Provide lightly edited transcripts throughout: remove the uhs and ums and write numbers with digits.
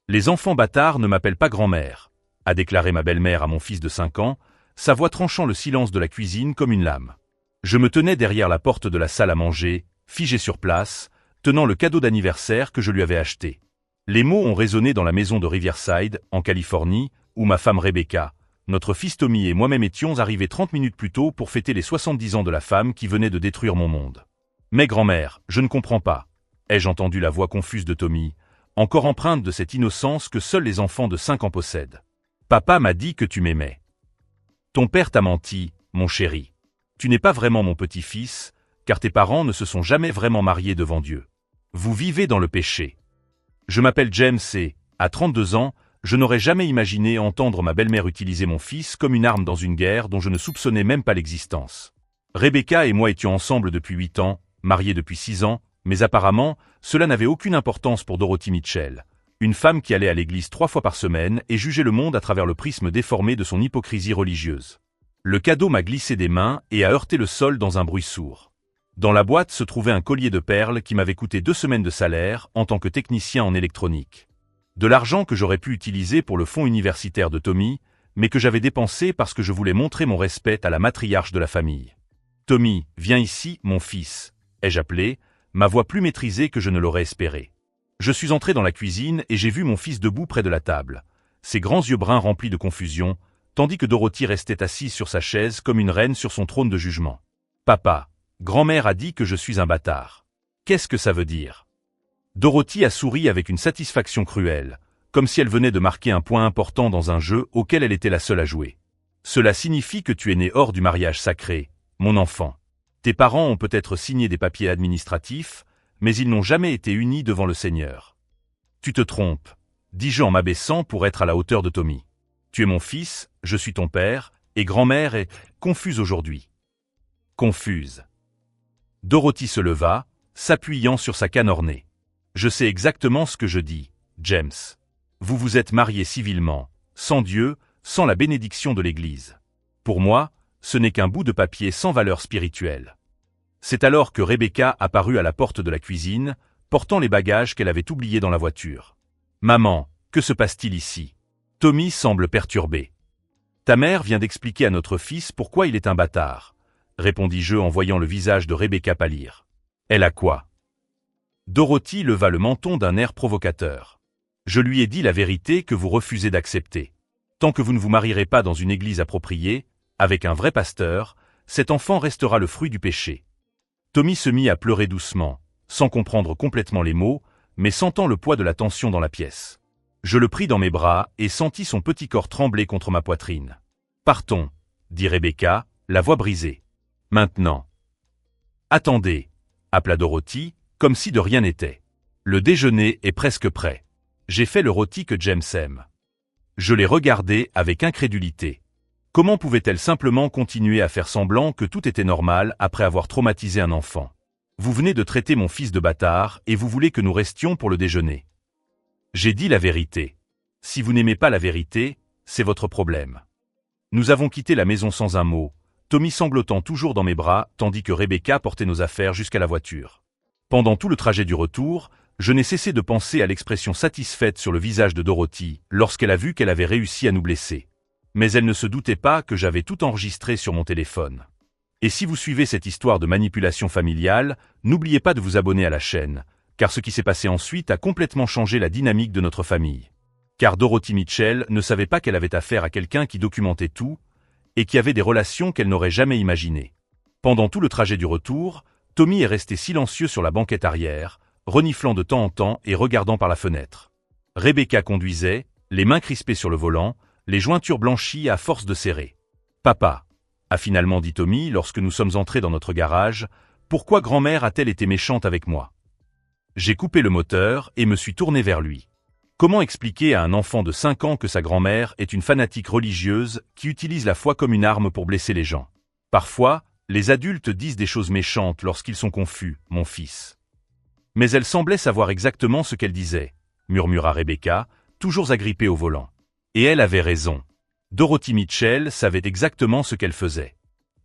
Les enfants bâtards ne m'appellent pas grand-mère, a déclaré ma belle-mère à mon fils de 5 ans, sa voix tranchant le silence de la cuisine comme une lame. Je me tenais derrière la porte de la salle à manger, figé sur place, tenant le cadeau d'anniversaire que je lui avais acheté. Les mots ont résonné dans la maison de Riverside, en Californie, où ma femme Rebecca, notre fils Tommy et moi-même étions arrivés 30 minutes plus tôt pour fêter les 70 ans de la femme qui venait de détruire mon monde. Mais grand-mère, je ne comprends pas, ai-je entendu la voix confuse de Tommy, encore empreinte de cette innocence que seuls les enfants de 5 ans possèdent. Papa m'a dit que tu m'aimais. Ton père t'a menti, mon chéri. Tu n'es pas vraiment mon petit-fils, car tes parents ne se sont jamais vraiment mariés devant Dieu. Vous vivez dans le péché. Je m'appelle James et, à 32 ans, je n'aurais jamais imaginé entendre ma belle-mère utiliser mon fils comme une arme dans une guerre dont je ne soupçonnais même pas l'existence. Rebecca et moi étions ensemble depuis 8 ans, mariés depuis 6 ans, mais apparemment, cela n'avait aucune importance pour Dorothy Mitchell, une femme qui allait à l'église 3 fois par semaine et jugeait le monde à travers le prisme déformé de son hypocrisie religieuse. Le cadeau m'a glissé des mains et a heurté le sol dans un bruit sourd. Dans la boîte se trouvait un collier de perles qui m'avait coûté 2 semaines de salaire en tant que technicien en électronique. De l'argent que j'aurais pu utiliser pour le fonds universitaire de Tommy, mais que j'avais dépensé parce que je voulais montrer mon respect à la matriarche de la famille. « Tommy, viens ici, mon fils », ai-je appelé, ma voix plus maîtrisée que je ne l'aurais espéré. Je suis entré dans la cuisine et j'ai vu mon fils debout près de la table, ses grands yeux bruns remplis de confusion, tandis que Dorothy restait assise sur sa chaise comme une reine sur son trône de jugement. « Papa, grand-mère a dit que je suis un bâtard. Qu'est-ce que ça veut dire ?» Dorothy a souri avec une satisfaction cruelle, comme si elle venait de marquer un point important dans un jeu auquel elle était la seule à jouer. « Cela signifie que tu es né hors du mariage sacré, mon enfant. Tes parents ont peut-être signé des papiers administratifs, mais ils n'ont jamais été unis devant le Seigneur. »« Tu te trompes, dis-je en m'abaissant pour être à la hauteur de Tommy. Tu es mon fils, je suis ton père, et grand-mère est confuse aujourd'hui. » Confuse. Dorothy se leva, s'appuyant sur sa canne ornée. « Je sais exactement ce que je dis, James. Vous vous êtes mariés civilement, sans Dieu, sans la bénédiction de l'Église. Pour moi, ce n'est qu'un bout de papier sans valeur spirituelle. » C'est alors que Rebecca apparut à la porte de la cuisine, portant les bagages qu'elle avait oubliés dans la voiture. « Maman, que se passe-t-il ici ?» Tommy semble perturbé. « Ta mère vient d'expliquer à notre fils pourquoi il est un bâtard, » répondis-je en voyant le visage de Rebecca pâlir. « Elle a quoi ?» Dorothy leva le menton d'un air provocateur. « Je lui ai dit la vérité que vous refusez d'accepter. Tant que vous ne vous marierez pas dans une église appropriée, avec un vrai pasteur, cet enfant restera le fruit du péché. » Tommy se mit à pleurer doucement, sans comprendre complètement les mots, mais sentant le poids de la tension dans la pièce. Je le pris dans mes bras et sentis son petit corps trembler contre ma poitrine. « Partons, » dit Rebecca, la voix brisée. « Maintenant. »« Attendez, » appela Dorothy, comme si de rien n'était. « Le déjeuner est presque prêt. J'ai fait le rôti que James aime. » Je l'ai regardée avec incrédulité. Comment pouvait-elle simplement continuer à faire semblant que tout était normal après avoir traumatisé un enfant? Vous venez de traiter mon fils de bâtard et vous voulez que nous restions pour le déjeuner. J'ai dit la vérité. Si vous n'aimez pas la vérité, c'est votre problème. Nous avons quitté la maison sans un mot, Tommy sanglotant toujours dans mes bras tandis que Rebecca portait nos affaires jusqu'à la voiture. Pendant tout le trajet du retour, je n'ai cessé de penser à l'expression satisfaite sur le visage de Dorothy lorsqu'elle a vu qu'elle avait réussi à nous blesser. Mais elle ne se doutait pas que j'avais tout enregistré sur mon téléphone. Et si vous suivez cette histoire de manipulation familiale, n'oubliez pas de vous abonner à la chaîne, car ce qui s'est passé ensuite a complètement changé la dynamique de notre famille. Car Dorothy Mitchell ne savait pas qu'elle avait affaire à quelqu'un qui documentait tout, et qui avait des relations qu'elle n'aurait jamais imaginées. Pendant tout le trajet du retour, Tommy est resté silencieux sur la banquette arrière, reniflant de temps en temps et regardant par la fenêtre. Rebecca conduisait, les mains crispées sur le volant, les jointures blanchies à force de serrer. « Papa » a finalement dit Tommy lorsque nous sommes entrés dans notre garage, « pourquoi grand-mère a-t-elle été méchante avec moi ?» J'ai coupé le moteur et me suis tourné vers lui. Comment expliquer à un enfant de 5 ans que sa grand-mère est une fanatique religieuse qui utilise la foi comme une arme pour blesser les gens? Parfois, les adultes disent des choses méchantes lorsqu'ils sont confus, mon fils. Mais elle semblait savoir exactement ce qu'elle disait, murmura Rebecca, toujours agrippée au volant. Et elle avait raison. Dorothy Mitchell savait exactement ce qu'elle faisait.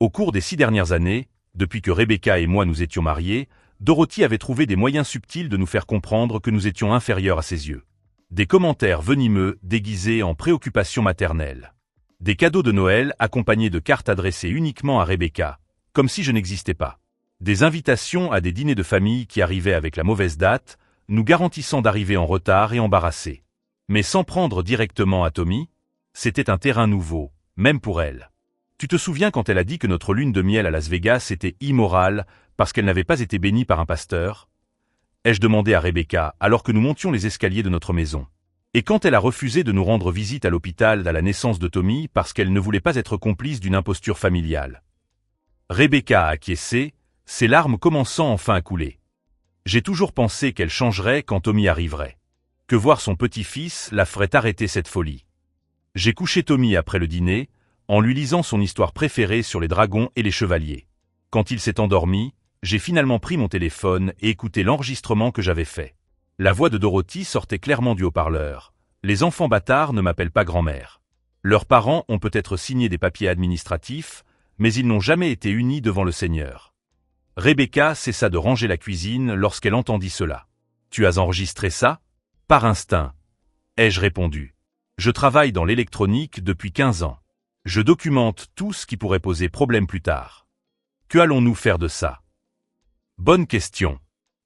Au cours des 6 dernières années, depuis que Rebecca et moi nous étions mariés, Dorothy avait trouvé des moyens subtils de nous faire comprendre que nous étions inférieurs à ses yeux. Des commentaires venimeux déguisés en préoccupations maternelles. Des cadeaux de Noël accompagnés de cartes adressées uniquement à Rebecca, comme si je n'existais pas. Des invitations à des dîners de famille qui arrivaient avec la mauvaise date, nous garantissant d'arriver en retard et embarrassés. Mais sans prendre directement à Tommy, c'était un terrain nouveau, même pour elle. Tu te souviens quand elle a dit que notre lune de miel à Las Vegas était immorale parce qu'elle n'avait pas été bénie par un pasteur? Ai-je demandé à Rebecca alors que nous montions les escaliers de notre maison. Et quand elle a refusé de nous rendre visite à l'hôpital à la naissance de Tommy parce qu'elle ne voulait pas être complice d'une imposture familiale. Rebecca a acquiescé, ses larmes commençant enfin à couler. J'ai toujours pensé qu'elle changerait quand Tommy arriverait. Que voir son petit-fils la ferait arrêter cette folie. J'ai couché Tommy après le dîner, en lui lisant son histoire préférée sur les dragons et les chevaliers. Quand il s'est endormi, j'ai finalement pris mon téléphone et écouté l'enregistrement que j'avais fait. La voix de Dorothy sortait clairement du haut-parleur. Les enfants bâtards ne m'appellent pas grand-mère. Leurs parents ont peut-être signé des papiers administratifs, mais ils n'ont jamais été unis devant le Seigneur. Rebecca cessa de ranger la cuisine lorsqu'elle entendit cela. « Tu as enregistré ça ?»« Par instinct. » ai-je répondu. « Je travaille dans l'électronique depuis 15 ans. Je documente tout ce qui pourrait poser problème plus tard. Que allons-nous faire de ça ?» Bonne question.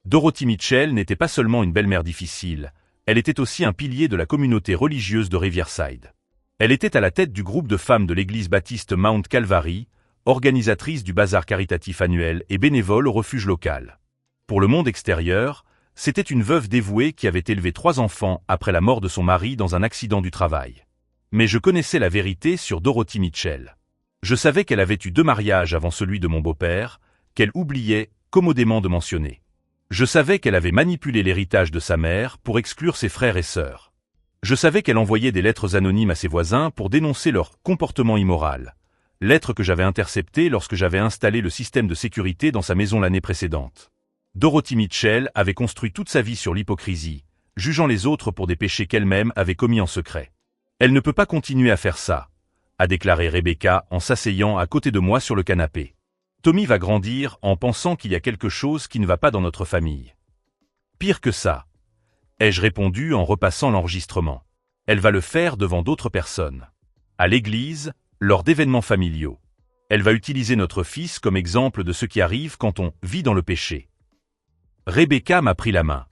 Dorothy Mitchell n'était pas seulement une belle-mère difficile, elle était aussi un pilier de la communauté religieuse de Riverside. Elle était à la tête du groupe de femmes de l'église baptiste Mount Calvary, organisatrice du bazar caritatif annuel et bénévole au refuge local. Pour le monde extérieur, c'était une veuve dévouée qui avait élevé 3 enfants après la mort de son mari dans un accident du travail. Mais je connaissais la vérité sur Dorothy Mitchell. Je savais qu'elle avait eu 2 mariages avant celui de mon beau-père, qu'elle oubliait commodément de mentionner. Je savais qu'elle avait manipulé l'héritage de sa mère pour exclure ses frères et sœurs. Je savais qu'elle envoyait des lettres anonymes à ses voisins pour dénoncer leur comportement immoral. Lettres que j'avais interceptées lorsque j'avais installé le système de sécurité dans sa maison l'année précédente. Dorothy Mitchell avait construit toute sa vie sur l'hypocrisie, jugeant les autres pour des péchés qu'elle-même avait commis en secret. Elle ne peut pas continuer à faire ça, a déclaré Rebecca en s'asseyant à côté de moi sur le canapé. Tommy va grandir en pensant qu'il y a quelque chose qui ne va pas dans notre famille. Pire que ça, ai-je répondu en repassant l'enregistrement. Elle va le faire devant d'autres personnes. À l'église, lors d'événements familiaux. Elle va utiliser notre fils comme exemple de ce qui arrive quand on vit dans le péché. Rebecca m'a pris la main.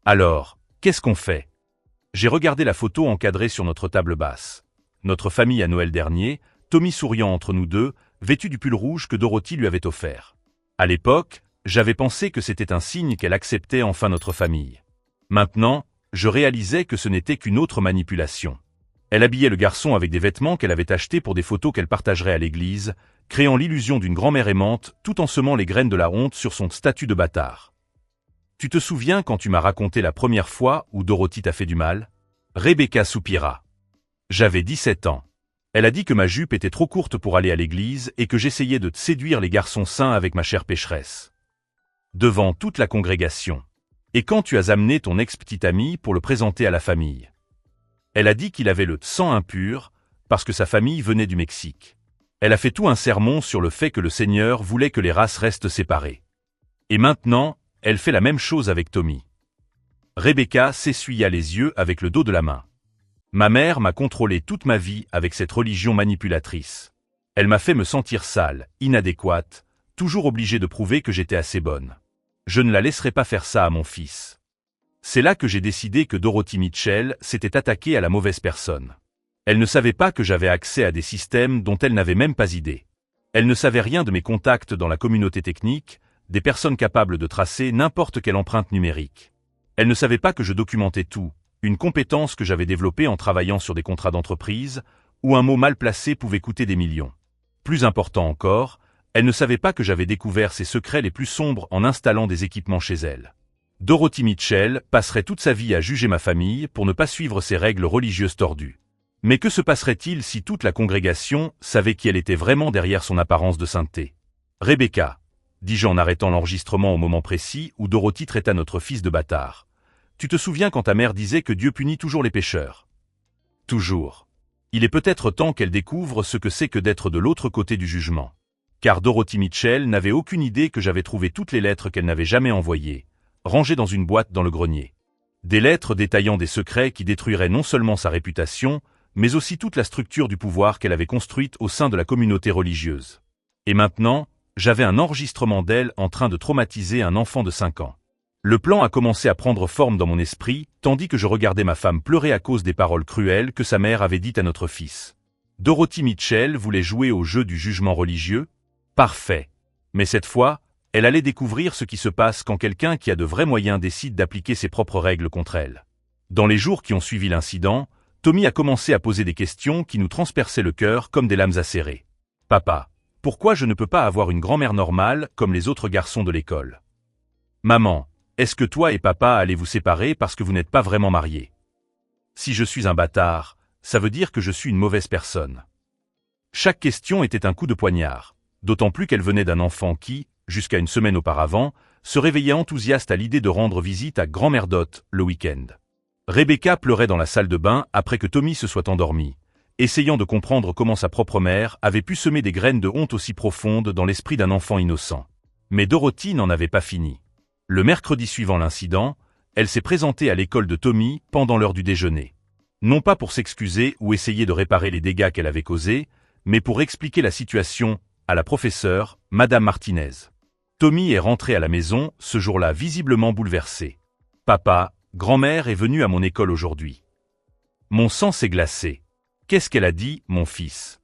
Alors, qu'est-ce qu'on fait? J'ai regardé la photo encadrée sur notre table basse. Notre famille à Noël dernier, Tommy souriant entre nous deux, vêtu du pull rouge que Dorothy lui avait offert. À l'époque, j'avais pensé que c'était un signe qu'elle acceptait enfin notre famille. Maintenant, je réalisais que ce n'était qu'une autre manipulation. Elle habillait le garçon avec des vêtements qu'elle avait achetés pour des photos qu'elle partagerait à l'église, créant l'illusion d'une grand-mère aimante tout en semant les graines de la honte sur son statut de bâtard. Tu te souviens quand tu m'as raconté la première fois où Dorothy t'a fait du mal? Rebecca soupira. J'avais 17 ans. Elle a dit que ma jupe était trop courte pour aller à l'église et que j'essayais de séduire les garçons saints avec ma chère pécheresse. Devant toute la congrégation. Et quand tu as amené ton ex-petit ami pour le présenter à la famille? Elle a dit qu'il avait le sang impur parce que sa famille venait du Mexique. Elle a fait tout un sermon sur le fait que le Seigneur voulait que les races restent séparées. Et maintenant, elle fait la même chose avec Tommy. Rebecca s'essuya les yeux avec le dos de la main. Ma mère m'a contrôlé toute ma vie avec cette religion manipulatrice. Elle m'a fait me sentir sale, inadéquate, toujours obligée de prouver que j'étais assez bonne. Je ne la laisserai pas faire ça à mon fils. C'est là que j'ai décidé que Dorothy Mitchell s'était attaquée à la mauvaise personne. Elle ne savait pas que j'avais accès à des systèmes dont elle n'avait même pas idée. Elle ne savait rien de mes contacts dans la communauté technique, des personnes capables de tracer n'importe quelle empreinte numérique. Elle ne savait pas que je documentais tout, une compétence que j'avais développée en travaillant sur des contrats d'entreprise, où un mot mal placé pouvait coûter des millions. Plus important encore, elle ne savait pas que j'avais découvert ses secrets les plus sombres en installant des équipements chez elle. Dorothy Mitchell passerait toute sa vie à juger ma famille pour ne pas suivre ses règles religieuses tordues. Mais que se passerait-il si toute la congrégation savait qui elle était vraiment derrière son apparence de sainteté? Rebecca, dis-je en arrêtant l'enregistrement au moment précis où Dorothy traita notre fils de bâtard. Tu te souviens quand ta mère disait que Dieu punit toujours les pécheurs? Toujours. Il est peut-être temps qu'elle découvre ce que c'est que d'être de l'autre côté du jugement. Car Dorothy Mitchell n'avait aucune idée que j'avais trouvé toutes les lettres qu'elle n'avait jamais envoyées, rangées dans une boîte dans le grenier. Des lettres détaillant des secrets qui détruiraient non seulement sa réputation, mais aussi toute la structure du pouvoir qu'elle avait construite au sein de la communauté religieuse. Et maintenant, j'avais un enregistrement d'elle en train de traumatiser un enfant de 5 ans. Le plan a commencé à prendre forme dans mon esprit, tandis que je regardais ma femme pleurer à cause des paroles cruelles que sa mère avait dites à notre fils. Dorothy Mitchell voulait jouer au jeu du jugement religieux? Parfait. Mais cette fois, elle allait découvrir ce qui se passe quand quelqu'un qui a de vrais moyens décide d'appliquer ses propres règles contre elle. Dans les jours qui ont suivi l'incident, Tommy a commencé à poser des questions qui nous transperçaient le cœur comme des lames acérées. « Papa, pourquoi je ne peux pas avoir une grand-mère normale comme les autres garçons de l'école? Maman, est-ce que toi et papa allez vous séparer parce que vous n'êtes pas vraiment mariés? Si je suis un bâtard, ça veut dire que je suis une mauvaise personne. » Chaque question était un coup de poignard, d'autant plus qu'elle venait d'un enfant qui, jusqu'à une semaine auparavant, se réveillait enthousiaste à l'idée de rendre visite à grand-mère Dot le week-end. Rebecca pleurait dans la salle de bain après que Tommy se soit endormi, essayant de comprendre comment sa propre mère avait pu semer des graines de honte aussi profondes dans l'esprit d'un enfant innocent. Mais Dorothy n'en avait pas fini. Le mercredi suivant l'incident, elle s'est présentée à l'école de Tommy pendant l'heure du déjeuner. Non pas pour s'excuser ou essayer de réparer les dégâts qu'elle avait causés, mais pour expliquer la situation à la professeure, Madame Martinez. Tommy est rentré à la maison, ce jour-là visiblement bouleversé. « Papa, grand-mère est venue à mon école aujourd'hui. » Mon sang s'est glacé. Qu'est-ce qu'elle a dit, mon fils?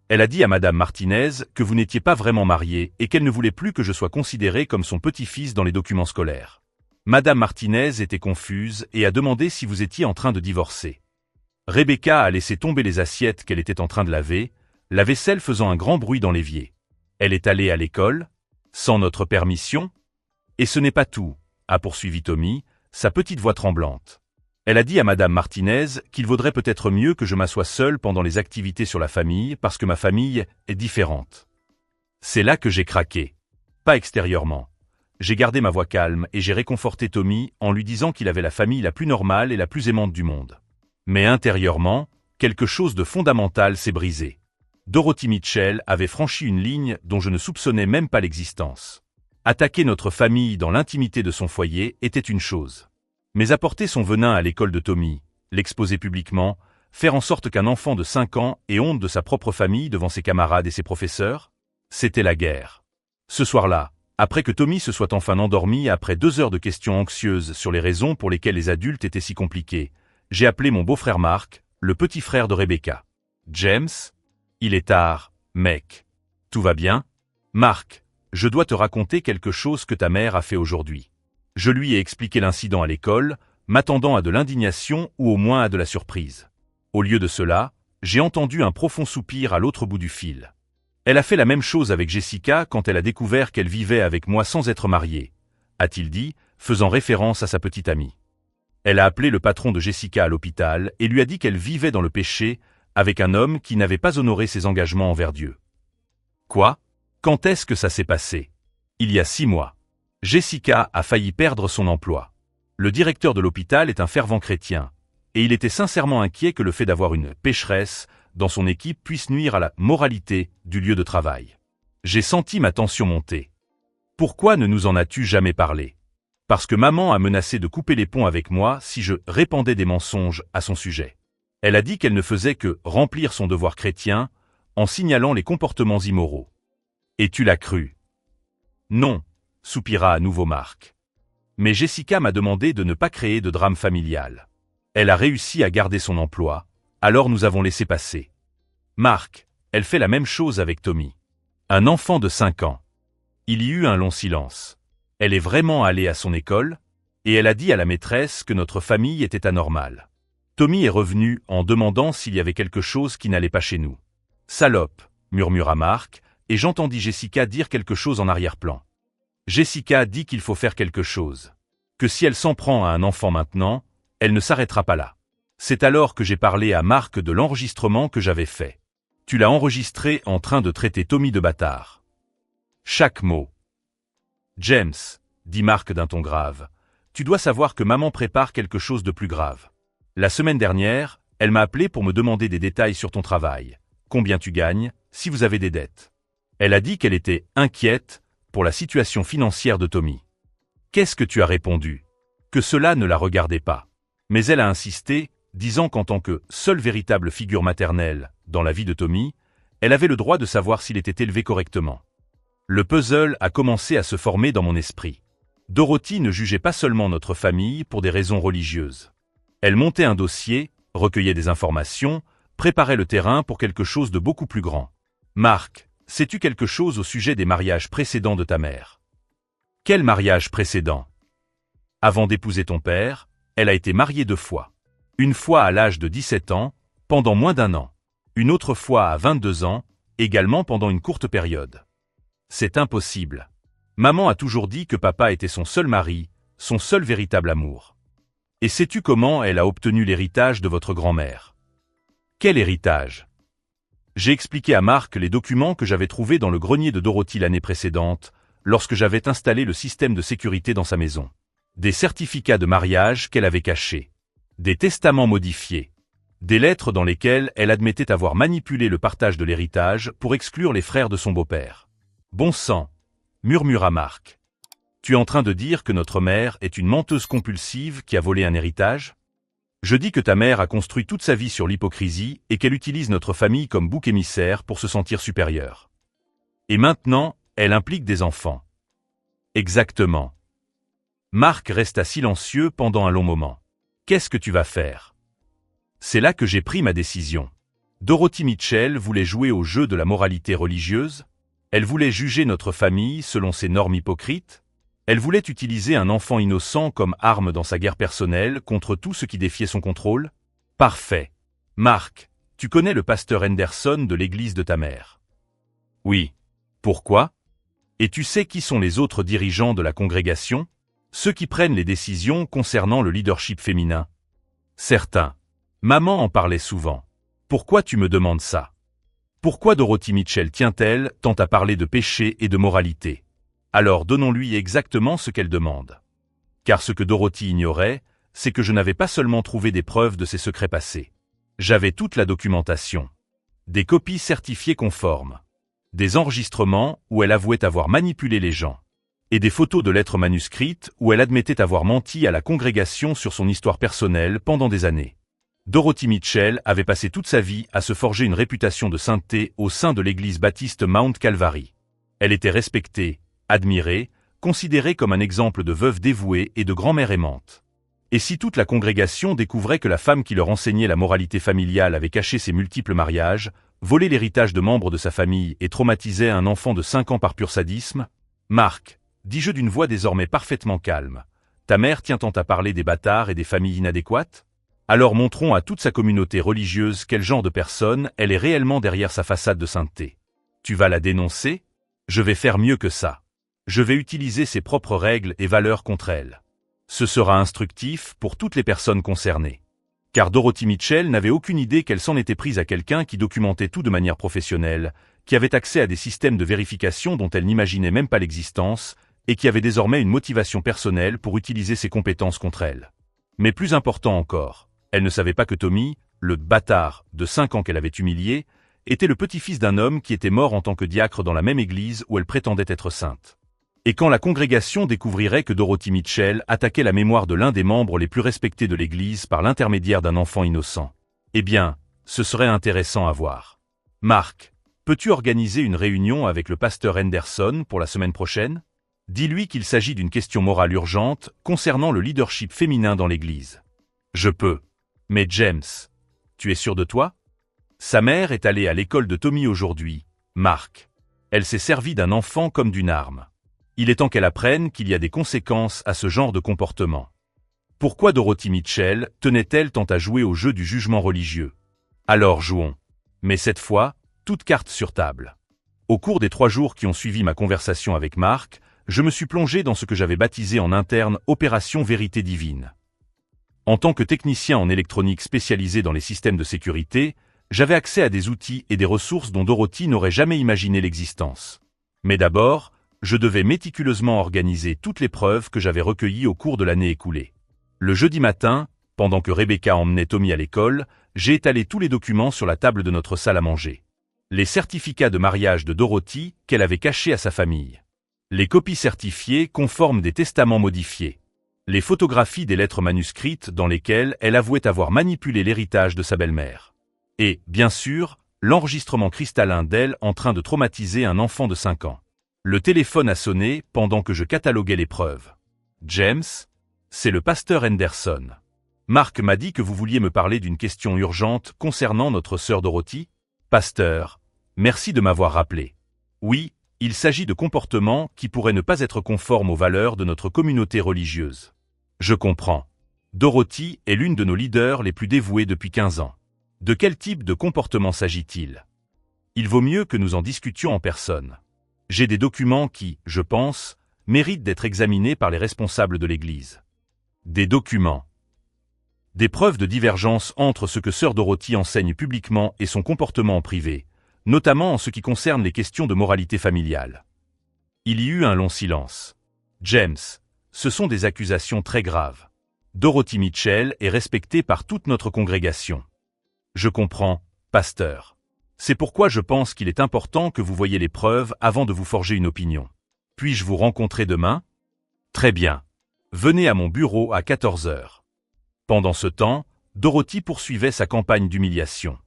Elle a dit à Madame Martinez que vous n'étiez pas vraiment mariés et qu'elle ne voulait plus que je sois considéré comme son petit-fils dans les documents scolaires. Madame Martinez était confuse et a demandé si vous étiez en train de divorcer. Rebecca a laissé tomber les assiettes qu'elle était en train de laver, la vaisselle faisant un grand bruit dans l'évier. Elle est allée à l'école, sans notre permission? Et ce n'est pas tout, a poursuivi Tommy, sa petite voix tremblante. Elle a dit à Madame Martinez qu'il vaudrait peut-être mieux que je m'assoie seul pendant les activités sur la famille parce que ma famille est différente. C'est là que j'ai craqué. Pas extérieurement. J'ai gardé ma voix calme et j'ai réconforté Tommy en lui disant qu'il avait la famille la plus normale et la plus aimante du monde. Mais intérieurement, quelque chose de fondamental s'est brisé. Dorothy Mitchell avait franchi une ligne dont je ne soupçonnais même pas l'existence. Attaquer notre famille dans l'intimité de son foyer était une chose. Mais apporter son venin à l'école de Tommy, l'exposer publiquement, faire en sorte qu'un enfant de 5 ans ait honte de sa propre famille devant ses camarades et ses professeurs, c'était la guerre. Ce soir-là, après que Tommy se soit enfin endormi après 2 heures de questions anxieuses sur les raisons pour lesquelles les adultes étaient si compliqués, j'ai appelé mon beau-frère Mark, le petit frère de Rebecca. « James, il est tard, mec. Tout va bien? Mark, je dois te raconter quelque chose que ta mère a fait aujourd'hui. » Je lui ai expliqué l'incident à l'école, m'attendant à de l'indignation ou au moins à de la surprise. Au lieu de cela, j'ai entendu un profond soupir à l'autre bout du fil. Elle a fait la même chose avec Jessica quand elle a découvert qu'elle vivait avec moi sans être mariée, a-t-il dit, faisant référence à sa petite amie. Elle a appelé le patron de Jessica à l'hôpital et lui a dit qu'elle vivait dans le péché avec un homme qui n'avait pas honoré ses engagements envers Dieu. Quoi? Quand est-ce que ça s'est passé? Il y a 6 mois. Jessica a failli perdre son emploi. Le directeur de l'hôpital est un fervent chrétien, et il était sincèrement inquiet que le fait d'avoir une pécheresse dans son équipe puisse nuire à la moralité du lieu de travail. J'ai senti ma tension monter. Pourquoi ne nous en as-tu jamais parlé? Parce que maman a menacé de couper les ponts avec moi si je répandais des mensonges à son sujet. Elle a dit qu'elle ne faisait que remplir son devoir chrétien en signalant les comportements immoraux. Et tu l'as cru? Non, soupira à nouveau Mark. Mais Jessica m'a demandé de ne pas créer de drame familial. Elle a réussi à garder son emploi, alors nous avons laissé passer. Mark, elle fait la même chose avec Tommy. Un enfant de 5 ans. Il y eut un long silence. Elle est vraiment allée à son école, et elle a dit à la maîtresse que notre famille était anormale. Tommy est revenu en demandant s'il y avait quelque chose qui n'allait pas chez nous. Salope, murmura Mark, et j'entendis Jessica dire quelque chose en arrière-plan. Jessica dit qu'il faut faire quelque chose. Que si elle s'en prend à un enfant maintenant, elle ne s'arrêtera pas là. C'est alors que j'ai parlé à Mark de l'enregistrement que j'avais fait. Tu l'as enregistré en train de traiter Tommy de bâtard. Chaque mot. James, dit Mark d'un ton grave, tu dois savoir que maman prépare quelque chose de plus grave. La semaine dernière, elle m'a appelé pour me demander des détails sur ton travail. Combien tu gagnes, si vous avez des dettes. Elle a dit qu'elle était inquiète pour la situation financière de Tommy. Qu'est-ce que tu as répondu? que cela ne la regardait pas. Mais elle a insisté, disant qu'en tant que seule véritable figure maternelle dans la vie de Tommy, elle avait le droit de savoir s'il était élevé correctement. Le puzzle a commencé à se former dans mon esprit. Dorothy ne jugeait pas seulement notre famille pour des raisons religieuses. Elle montait un dossier, recueillait des informations, préparait le terrain pour quelque chose de beaucoup plus grand. Marc, sais-tu quelque chose au sujet des mariages précédents de ta mère? Quel mariage précédent? Avant d'épouser ton père, elle a été mariée 2 fois. Une fois à l'âge de 17 ans, pendant moins d'1 an. Une autre fois à 22 ans, également pendant une courte période. C'est impossible. Maman a toujours dit que papa était son seul mari, son seul véritable amour. Et sais-tu comment elle a obtenu l'héritage de votre grand-mère? Quel héritage? J'ai expliqué à Marc les documents que j'avais trouvés dans le grenier de Dorothy l'année précédente, lorsque j'avais installé le système de sécurité dans sa maison. Des certificats de mariage qu'elle avait cachés. Des testaments modifiés. Des lettres dans lesquelles elle admettait avoir manipulé le partage de l'héritage pour exclure les frères de son beau-père. Bon sang, murmura Marc. Tu es en train de dire que notre mère est une menteuse compulsive qui a volé un héritage? Je dis que ta mère a construit toute sa vie sur l'hypocrisie et qu'elle utilise notre famille comme bouc émissaire pour se sentir supérieure. Et maintenant, elle implique des enfants. Exactement. Marc resta silencieux pendant un long moment. Qu'est-ce que tu vas faire? C'est là que j'ai pris ma décision. Dorothy Mitchell voulait jouer au jeu de la moralité religieuse. Elle voulait juger notre famille selon ses normes hypocrites. Elle voulait utiliser un enfant innocent comme arme dans sa guerre personnelle contre tout ce qui défiait son contrôle. Parfait. Marc, tu connais le pasteur Henderson de l'église de ta mère? Oui. Pourquoi? Et tu sais qui sont les autres dirigeants de la congrégation? Ceux qui prennent les décisions concernant le leadership féminin? Certains. Maman en parlait souvent. Pourquoi tu me demandes ça? Pourquoi Dorothy Mitchell tient-elle tant à parler de péché et de moralité? Alors donnons-lui exactement ce qu'elle demande. Car ce que Dorothy ignorait, c'est que je n'avais pas seulement trouvé des preuves de ses secrets passés. J'avais toute la documentation. Des copies certifiées conformes. Des enregistrements où elle avouait avoir manipulé les gens. Et des photos de lettres manuscrites où elle admettait avoir menti à la congrégation sur son histoire personnelle pendant des années. Dorothy Mitchell avait passé toute sa vie à se forger une réputation de sainteté au sein de l'église baptiste Mount Calvary. Elle était respectée, admirée, considérée comme un exemple de veuve dévouée et de grand-mère aimante. Et si toute la congrégation découvrait que la femme qui leur enseignait la moralité familiale avait caché ses multiples mariages, volé l'héritage de membres de sa famille et traumatisait un enfant de 5 ans par pur sadisme? Marc, dis-je d'une voix désormais parfaitement calme, ta mère tient tant à parler des bâtards et des familles inadéquates? Alors montrons à toute sa communauté religieuse quel genre de personne elle est réellement derrière sa façade de sainteté. Tu vas la dénoncer? Je vais faire mieux que ça. Je vais utiliser ses propres règles et valeurs contre elle. Ce sera instructif pour toutes les personnes concernées. Car Dorothy Mitchell n'avait aucune idée qu'elle s'en était prise à quelqu'un qui documentait tout de manière professionnelle, qui avait accès à des systèmes de vérification dont elle n'imaginait même pas l'existence, et qui avait désormais une motivation personnelle pour utiliser ses compétences contre elle. Mais plus important encore, elle ne savait pas que Tommy, le bâtard de 5 ans qu'elle avait humilié, était le petit-fils d'un homme qui était mort en tant que diacre dans la même église où elle prétendait être sainte. Et quand la congrégation découvrirait que Dorothy Mitchell attaquait la mémoire de l'un des membres les plus respectés de l'église par l'intermédiaire d'un enfant innocent, eh bien, ce serait intéressant à voir. Marc, peux-tu organiser une réunion avec le pasteur Henderson pour la semaine prochaine? Dis-lui qu'il s'agit d'une question morale urgente concernant le leadership féminin dans l'église. Je peux. Mais James, tu es sûr de toi? Sa mère est allée à l'école de Tommy aujourd'hui, Marc. Elle s'est servie d'un enfant comme d'une arme. Il est temps qu'elle apprenne qu'il y a des conséquences à ce genre de comportement. Pourquoi Dorothy Mitchell tenait-elle tant à jouer au jeu du jugement religieux? Alors jouons. Mais cette fois, toutes cartes sur table. Au cours des 3 jours qui ont suivi ma conversation avec Marc, je me suis plongé dans ce que j'avais baptisé en interne Opération Vérité Divine. En tant que technicien en électronique spécialisé dans les systèmes de sécurité, j'avais accès à des outils et des ressources dont Dorothy n'aurait jamais imaginé l'existence. Mais d'abord, je devais méticuleusement organiser toutes les preuves que j'avais recueillies au cours de l'année écoulée. Le jeudi matin, pendant que Rebecca emmenait Tommy à l'école, j'ai étalé tous les documents sur la table de notre salle à manger. Les certificats de mariage de Dorothy qu'elle avait cachés à sa famille. Les copies certifiées conformes des testaments modifiés. Les photographies des lettres manuscrites dans lesquelles elle avouait avoir manipulé l'héritage de sa belle-mère. Et, bien sûr, l'enregistrement cristallin d'elle en train de traumatiser un enfant de 5 ans. Le téléphone a sonné pendant que je cataloguais les preuves. James, c'est le pasteur Henderson. Mark m'a dit que vous vouliez me parler d'une question urgente concernant notre sœur Dorothy. Pasteur, merci de m'avoir rappelé. Oui, il s'agit de comportements qui pourraient ne pas être conformes aux valeurs de notre communauté religieuse. Je comprends. Dorothy est l'une de nos leaders les plus dévoués depuis 15 ans. De quel type de comportement s'agit-il? Il vaut mieux que nous en discutions en personne. J'ai des documents qui, je pense, méritent d'être examinés par les responsables de l'Église. Des documents. Des preuves de divergence entre ce que sœur Dorothy enseigne publiquement et son comportement en privé, notamment en ce qui concerne les questions de moralité familiale. Il y eut un long silence. James, ce sont des accusations très graves. Dorothy Mitchell est respectée par toute notre congrégation. Je comprends, pasteur. C'est pourquoi je pense qu'il est important que vous voyiez les preuves avant de vous forger une opinion. Puis-je vous rencontrer demain? Très bien. Venez à mon bureau à 14 heures. Pendant ce temps, Dorothy poursuivait sa campagne d'humiliation.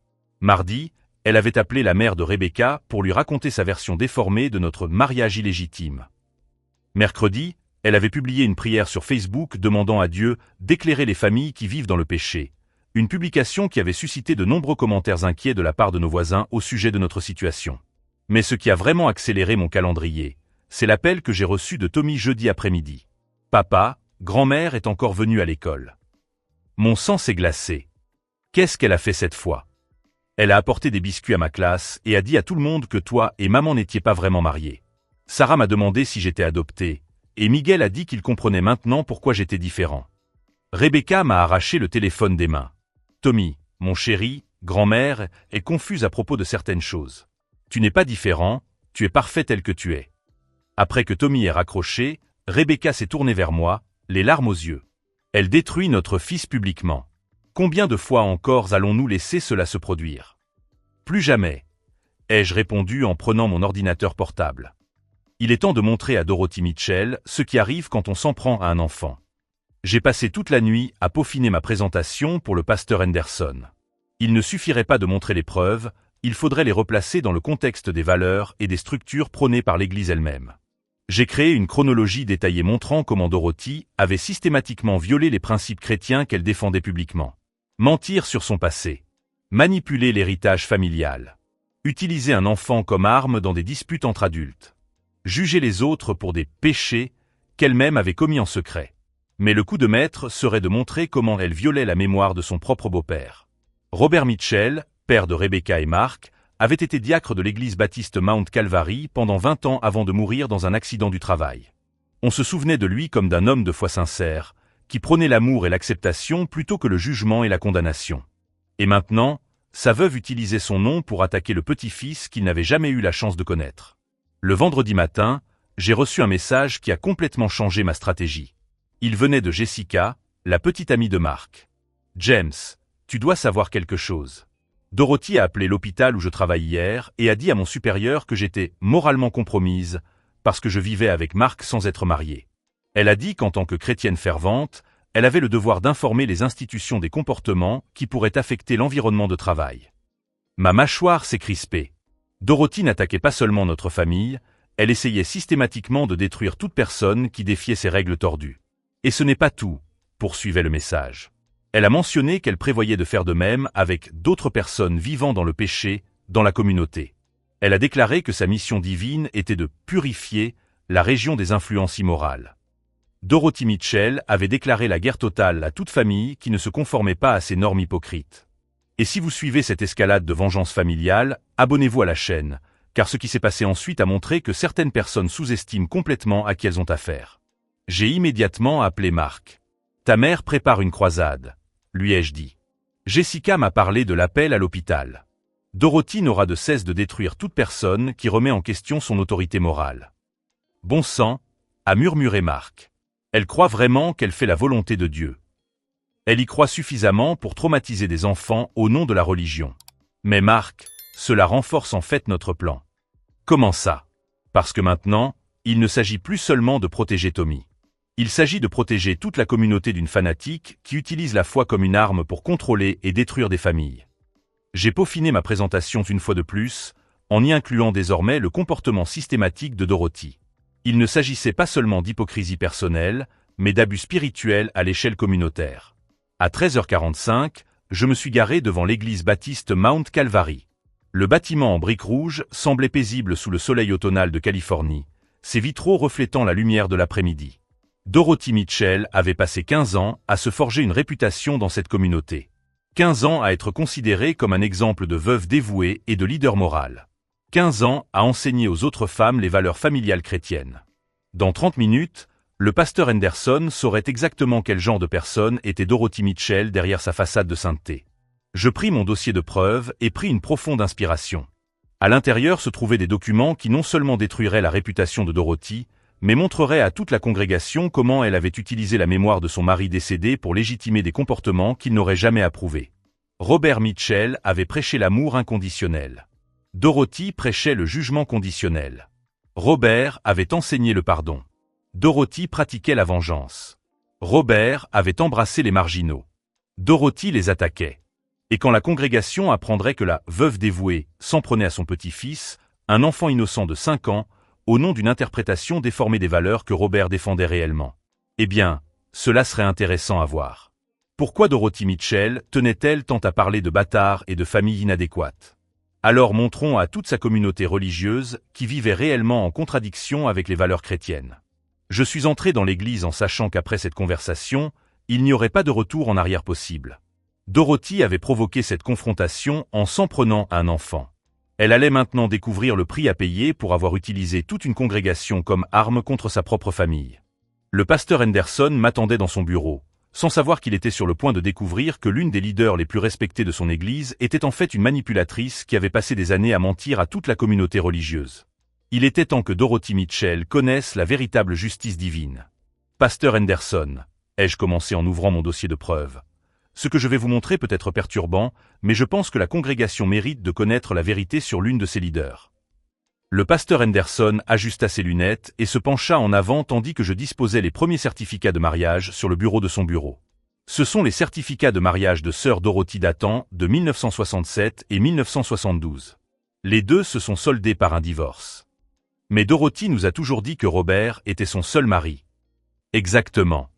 Mardi, elle avait appelé la mère de Rebecca pour lui raconter sa version déformée de notre mariage illégitime. Mercredi, elle avait publié une prière sur Facebook demandant à Dieu d'éclairer les familles qui vivent dans le péché. Une publication qui avait suscité de nombreux commentaires inquiets de la part de nos voisins au sujet de notre situation. Mais ce qui a vraiment accéléré mon calendrier, c'est l'appel que j'ai reçu de Tommy jeudi après-midi. Papa, grand-mère est encore venue à l'école. Mon sang s'est glacé. Qu'est-ce qu'elle a fait cette fois? Elle a apporté des biscuits à ma classe et a dit à tout le monde que toi et maman n'étiez pas vraiment mariés. Sarah m'a demandé si j'étais adopté, et Miguel a dit qu'il comprenait maintenant pourquoi j'étais différent. Rebecca m'a arraché le téléphone des mains. Tommy, mon chéri, grand-mère, est confuse à propos de certaines choses. Tu n'es pas différent, tu es parfait tel que tu es. Après que Tommy ait raccroché, Rebecca s'est tournée vers moi, les larmes aux yeux. Elle détruit notre fils publiquement. Combien de fois encore allons-nous laisser cela se produire? Plus jamais, ai-je répondu en prenant mon ordinateur portable. Il est temps de montrer à Dorothy Mitchell ce qui arrive quand on s'en prend à un enfant. J'ai passé toute la nuit à peaufiner ma présentation pour le pasteur Henderson. Il ne suffirait pas de montrer les preuves, il faudrait les replacer dans le contexte des valeurs et des structures prônées par l'Église elle-même. J'ai créé une chronologie détaillée montrant comment Dorothy avait systématiquement violé les principes chrétiens qu'elle défendait publiquement. Mentir sur son passé. Manipuler l'héritage familial. Utiliser un enfant comme arme dans des disputes entre adultes. Juger les autres pour des péchés qu'elle-même avait commis en secret. Mais le coup de maître serait de montrer comment elle violait la mémoire de son propre beau-père. Robert Mitchell, père de Rebecca et Mark, avait été diacre de l'église baptiste Mount Calvary pendant 20 ans avant de mourir dans un accident du travail. On se souvenait de lui comme d'un homme de foi sincère, qui prônait l'amour et l'acceptation plutôt que le jugement et la condamnation. Et maintenant, sa veuve utilisait son nom pour attaquer le petit-fils qu'il n'avait jamais eu la chance de connaître. Le vendredi matin, j'ai reçu un message qui a complètement changé ma stratégie. Il venait de Jessica, la petite amie de Mark. James, tu dois savoir quelque chose. Dorothy a appelé l'hôpital où je travaille hier et a dit à mon supérieur que j'étais moralement compromise parce que je vivais avec Mark sans être mariée. Elle a dit qu'en tant que chrétienne fervente, elle avait le devoir d'informer les institutions des comportements qui pourraient affecter l'environnement de travail. Ma mâchoire s'est crispée. Dorothy n'attaquait pas seulement notre famille, elle essayait systématiquement de détruire toute personne qui défiait ses règles tordues. Et ce n'est pas tout, poursuivait le message. Elle a mentionné qu'elle prévoyait de faire de même avec d'autres personnes vivant dans le péché, dans la communauté. Elle a déclaré que sa mission divine était de purifier la région des influences immorales. Dorothy Mitchell avait déclaré la guerre totale à toute famille qui ne se conformait pas à ces normes hypocrites. Et si vous suivez cette escalade de vengeance familiale, abonnez-vous à la chaîne, car ce qui s'est passé ensuite a montré que certaines personnes sous-estiment complètement à qui elles ont affaire. J'ai immédiatement appelé Mark. Ta mère prépare une croisade, lui ai-je dit. Jessica m'a parlé de l'appel à l'hôpital. Dorothy n'aura de cesse de détruire toute personne qui remet en question son autorité morale. Bon sang, a murmuré Mark. Elle croit vraiment qu'elle fait la volonté de Dieu. Elle y croit suffisamment pour traumatiser des enfants au nom de la religion. Mais Mark, cela renforce en fait notre plan. Comment ça? Parce que maintenant, il ne s'agit plus seulement de protéger Tommy. Il s'agit de protéger toute la communauté d'une fanatique qui utilise la foi comme une arme pour contrôler et détruire des familles. J'ai peaufiné ma présentation une fois de plus, en y incluant désormais le comportement systématique de Dorothy. Il ne s'agissait pas seulement d'hypocrisie personnelle, mais d'abus spirituels à l'échelle communautaire. À 13h45, je me suis garé devant l'église baptiste Mount Calvary. Le bâtiment en briques rouges semblait paisible sous le soleil automnal de Californie, ses vitraux reflétant la lumière de l'après-midi. Dorothy Mitchell avait passé 15 ans à se forger une réputation dans cette communauté. 15 ans à être considérée comme un exemple de veuve dévouée et de leader moral. 15 ans à enseigner aux autres femmes les valeurs familiales chrétiennes. Dans 30 minutes, le pasteur Henderson saurait exactement quel genre de personne était Dorothy Mitchell derrière sa façade de sainteté. Je pris mon dossier de preuves et pris une profonde inspiration. À l'intérieur se trouvaient des documents qui non seulement détruiraient la réputation de Dorothy, mais montreraient à toute la congrégation comment elle avait utilisé la mémoire de son mari décédé pour légitimer des comportements qu'il n'aurait jamais approuvés. Robert Mitchell avait prêché l'amour inconditionnel. Dorothy prêchait le jugement conditionnel. Robert avait enseigné le pardon. Dorothy pratiquait la vengeance. Robert avait embrassé les marginaux. Dorothy les attaquait. Et quand la congrégation apprendrait que la veuve dévouée s'en prenait à son petit-fils, un enfant innocent de 5 ans, au nom d'une interprétation déformée des valeurs que Robert défendait réellement. Eh bien, cela serait intéressant à voir. Pourquoi Dorothy Mitchell tenait-elle tant à parler de bâtards et de familles inadéquates? Alors montrons à toute sa communauté religieuse qui vivait réellement en contradiction avec les valeurs chrétiennes. Je suis entré dans l'église en sachant qu'après cette conversation, il n'y aurait pas de retour en arrière possible. Dorothy avait provoqué cette confrontation en s'en prenant à un enfant. Elle allait maintenant découvrir le prix à payer pour avoir utilisé toute une congrégation comme arme contre sa propre famille. Le pasteur Henderson m'attendait dans son bureau, sans savoir qu'il était sur le point de découvrir que l'une des leaders les plus respectés de son église était en fait une manipulatrice qui avait passé des années à mentir à toute la communauté religieuse. Il était temps que Dorothy Mitchell connaisse la véritable justice divine. Pasteur Henderson, ai-je commencé en ouvrant mon dossier de preuves. Ce que je vais vous montrer peut être perturbant, mais je pense que la congrégation mérite de connaître la vérité sur l'une de ses leaders. Le pasteur Henderson ajusta ses lunettes et se pencha en avant tandis que je disposais les premiers certificats de mariage sur le bureau de son bureau. Ce sont les certificats de mariage de sœur Dorothy datant de 1967 et 1972. Les deux se sont soldés par un divorce. Mais Dorothy nous a toujours dit que Robert était son seul mari. Exactement.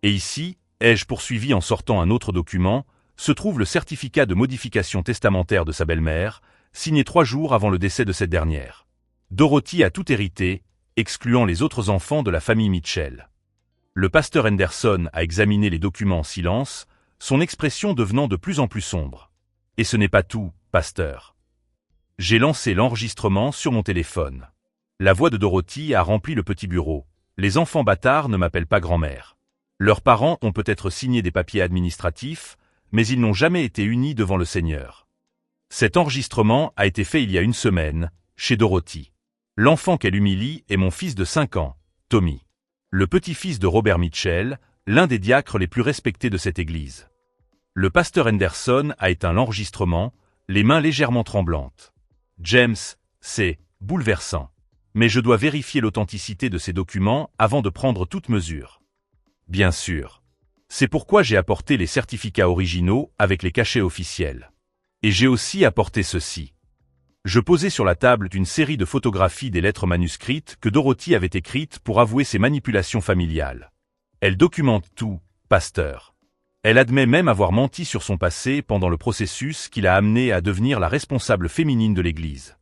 Et ici, ai-je poursuivi en sortant un autre document, se trouve le certificat de modification testamentaire de sa belle-mère, signé 3 jours avant le décès de cette dernière. Dorothy a tout hérité, excluant les autres enfants de la famille Mitchell. Le pasteur Henderson a examiné les documents en silence, son expression devenant de plus en plus sombre. Et ce n'est pas tout, pasteur. J'ai lancé l'enregistrement sur mon téléphone. La voix de Dorothy a rempli le petit bureau. Les enfants bâtards ne m'appellent pas grand-mère. Leurs parents ont peut-être signé des papiers administratifs, mais ils n'ont jamais été unis devant le Seigneur. Cet enregistrement a été fait il y a 1 semaine, chez Dorothy. L'enfant qu'elle humilie est mon fils de 5 ans, Tommy. Le petit-fils de Robert Mitchell, l'un des diacres les plus respectés de cette église. Le pasteur Henderson a éteint l'enregistrement, les mains légèrement tremblantes. James, c'est bouleversant. Mais je dois vérifier l'authenticité de ces documents avant de prendre toute mesure. Bien sûr. C'est pourquoi j'ai apporté les certificats originaux avec les cachets officiels. Et j'ai aussi apporté ceci. Je posais sur la table une série de photographies des lettres manuscrites que Dorothy avait écrites pour avouer ses manipulations familiales. Elle documente tout, pasteur. Elle admet même avoir menti sur son passé pendant le processus qui l'a amenée à devenir la responsable féminine de l'Église.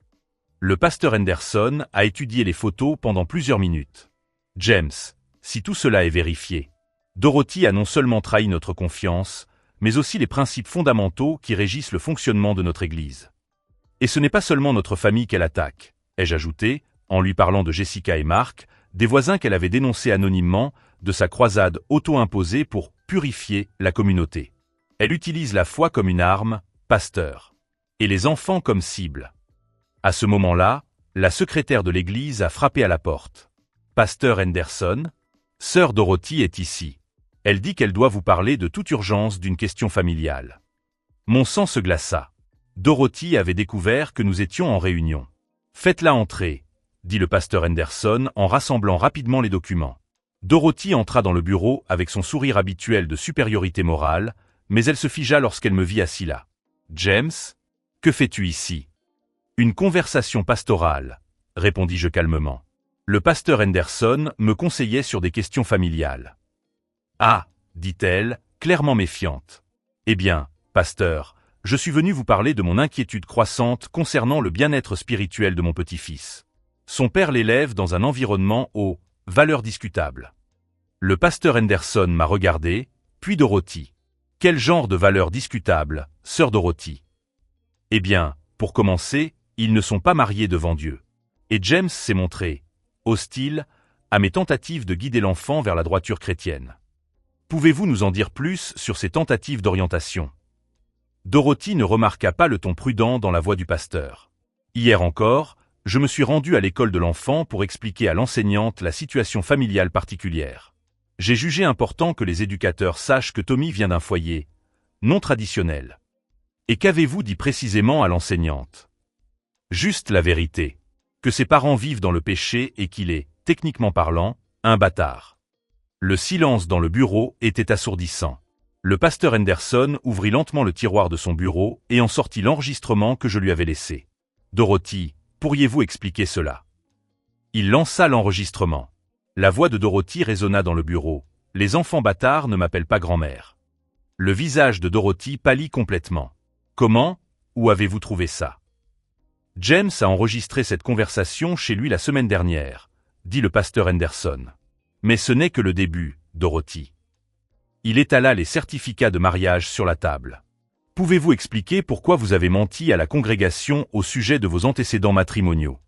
Le pasteur Henderson a étudié les photos pendant plusieurs minutes. James, si tout cela est vérifié, Dorothy a non seulement trahi notre confiance, mais aussi les principes fondamentaux qui régissent le fonctionnement de notre Église. Et ce n'est pas seulement notre famille qu'elle attaque, ai-je ajouté, en lui parlant de Jessica et Mark, des voisins qu'elle avait dénoncés anonymement, de sa croisade auto-imposée pour purifier la communauté. Elle utilise la foi comme une arme, pasteur, et les enfants comme cible. À ce moment-là, la secrétaire de l'Église a frappé à la porte. Pasteur Henderson, sœur Dorothy est ici. Elle dit qu'elle doit vous parler de toute urgence d'une question familiale. Mon sang se glaça. Dorothy avait découvert que nous étions en réunion. Faites-la entrer, dit le pasteur Henderson en rassemblant rapidement les documents. Dorothy entra dans le bureau avec son sourire habituel de supériorité morale, mais elle se figea lorsqu'elle me vit assis là. « James, que fais-tu ici ?»« Une conversation pastorale, » répondis-je calmement. Le pasteur Henderson me conseillait sur des questions familiales. « Ah, » dit-elle, clairement méfiante. « Eh bien, pasteur, je suis venu vous parler de mon inquiétude croissante concernant le bien-être spirituel de mon petit-fils. Son père l'élève dans un environnement aux valeurs discutables. » Le pasteur Henderson m'a regardé, puis Dorothy. « Quel genre de valeurs discutables, sœur Dorothy ?»« Eh bien, pour commencer, ils ne sont pas mariés devant Dieu. » Et James s'est montré hostile à mes tentatives de guider l'enfant vers la droiture chrétienne. Pouvez-vous nous en dire plus sur ces tentatives d'orientation? Dorothy ne remarqua pas le ton prudent dans la voix du pasteur. Hier encore, je me suis rendu à l'école de l'enfant pour expliquer à l'enseignante la situation familiale particulière. J'ai jugé important que les éducateurs sachent que Tommy vient d'un foyer non traditionnel. Et qu'avez-vous dit précisément à l'enseignante? Juste la vérité. Que ses parents vivent dans le péché et qu'il est, techniquement parlant, un bâtard. Le silence dans le bureau était assourdissant. Le pasteur Henderson ouvrit lentement le tiroir de son bureau et en sortit l'enregistrement que je lui avais laissé. « Dorothy, pourriez-vous expliquer cela ?» Il lança l'enregistrement. La voix de Dorothy résonna dans le bureau. « Les enfants bâtards ne m'appellent pas grand-mère. » Le visage de Dorothy pâlit complètement. « Comment? Où avez-vous trouvé ça ?» « James a enregistré cette conversation chez lui la semaine dernière, » dit le pasteur Henderson. « Mais ce n'est que le début, Dorothy. » Il étala les certificats de mariage sur la table. « Pouvez-vous expliquer pourquoi vous avez menti à la congrégation au sujet de vos antécédents matrimoniaux ?»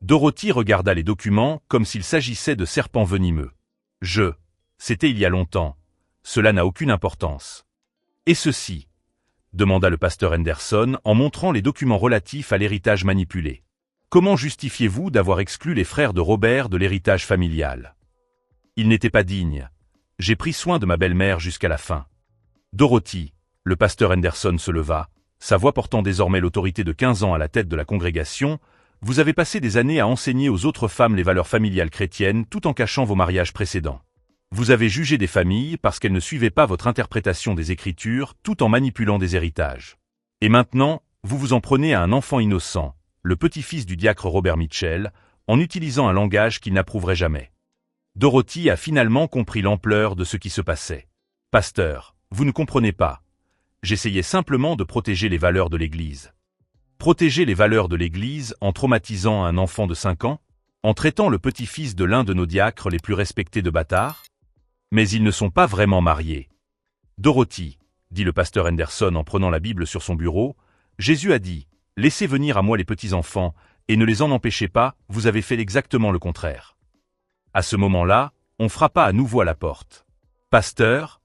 Dorothy regarda les documents comme s'il s'agissait de serpents venimeux. « C'était il y a longtemps. Cela n'a aucune importance. »« Et ceci ?» demanda le pasteur Henderson en montrant les documents relatifs à l'héritage manipulé. « Comment justifiez-vous d'avoir exclu les frères de Robert de l'héritage familial? » Ils n'étaient pas dignes. J'ai pris soin de ma belle-mère jusqu'à la fin. Dorothy, le pasteur Henderson se leva, sa voix portant désormais l'autorité de 15 ans à la tête de la congrégation. Vous avez passé des années à enseigner aux autres femmes les valeurs familiales chrétiennes tout en cachant vos mariages précédents. Vous avez jugé des familles parce qu'elles ne suivaient pas votre interprétation des Écritures tout en manipulant des héritages. Et maintenant, vous vous en prenez à un enfant innocent, le petit-fils du diacre Robert Mitchell, en utilisant un langage qu'il n'approuverait jamais. Dorothy a finalement compris l'ampleur de ce qui se passait. « Pasteur, vous ne comprenez pas. J'essayais simplement de protéger les valeurs de l'Église. » Protéger les valeurs de l'Église en traumatisant un enfant de 5 ans? En traitant le petit-fils de l'un de nos diacres les plus respectés de bâtards? Mais ils ne sont pas vraiment mariés. Dorothy, dit le pasteur Henderson en prenant la Bible sur son bureau, Jésus a dit, « Laissez venir à moi les petits-enfants, et ne les en empêchez pas, vous avez fait exactement le contraire. » À ce moment-là, on frappa à nouveau à la porte. « Pasteur ?»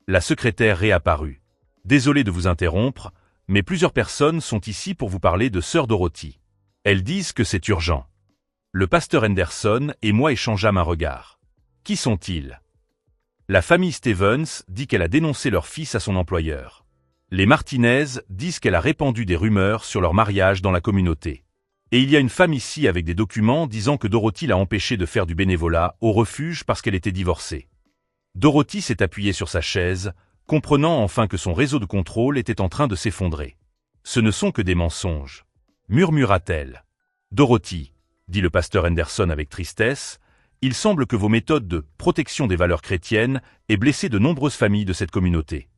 La secrétaire réapparut. « Désolé de vous interrompre, mais plusieurs personnes sont ici pour vous parler de sœur Dorothy. Elles disent que c'est urgent. » Le pasteur Henderson et moi échangeâmes un regard. « Qui sont-ils » La famille Stevens dit qu'elle a dénoncé leur fils à son employeur. Les Martinez disent qu'elle a répandu des rumeurs sur leur mariage dans la communauté. Et il y a une femme ici avec des documents disant que Dorothy l'a empêchée de faire du bénévolat au refuge parce qu'elle était divorcée. Dorothy s'est appuyée sur sa chaise, comprenant enfin que son réseau de contrôle était en train de s'effondrer. « Ce ne sont que des mensonges, » murmura-t-elle. « Dorothy, » dit le pasteur Henderson avec tristesse, il semble que vos méthodes de protection des valeurs chrétiennes aient blessé de nombreuses familles de cette communauté.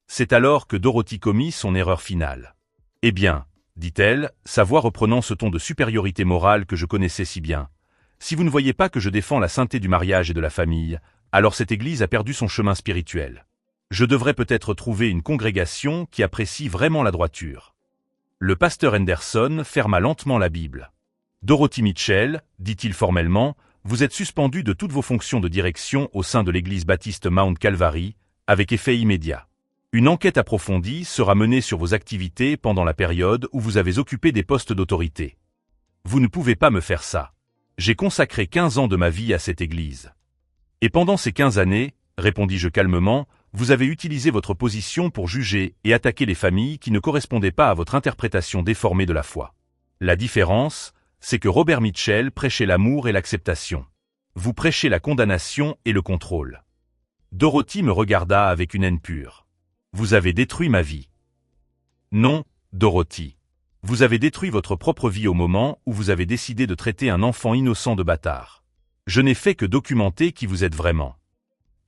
C'est alors que Dorothy commit son erreur finale. « Eh bien, » dit-elle, sa voix reprenant ce ton de supériorité morale que je connaissais si bien, « si vous ne voyez pas que je défends la sainteté du mariage et de la famille, alors cette Église a perdu son chemin spirituel. Je devrais peut-être trouver une congrégation qui apprécie vraiment la droiture. » Le pasteur Henderson ferma lentement la Bible. « Dorothy Mitchell, dit-il formellement, vous êtes suspendu de toutes vos fonctions de direction au sein de l'Église baptiste Mount Calvary, avec effet immédiat. Une enquête approfondie sera menée sur vos activités pendant la période où vous avez occupé des postes d'autorité. Vous ne pouvez pas me faire ça. J'ai consacré 15 ans de ma vie à cette Église. Et pendant ces 15 années, répondis-je calmement, vous avez utilisé votre position pour juger et attaquer les familles qui ne correspondaient pas à votre interprétation déformée de la foi. La différence, c'est que Robert Mitchell prêchait l'amour et l'acceptation. Vous prêchez la condamnation et le contrôle. Dorothy me regarda avec une haine pure. Vous avez détruit ma vie. Non, Dorothy. Vous avez détruit votre propre vie au moment où vous avez décidé de traiter un enfant innocent de bâtard. Je n'ai fait que documenter qui vous êtes vraiment.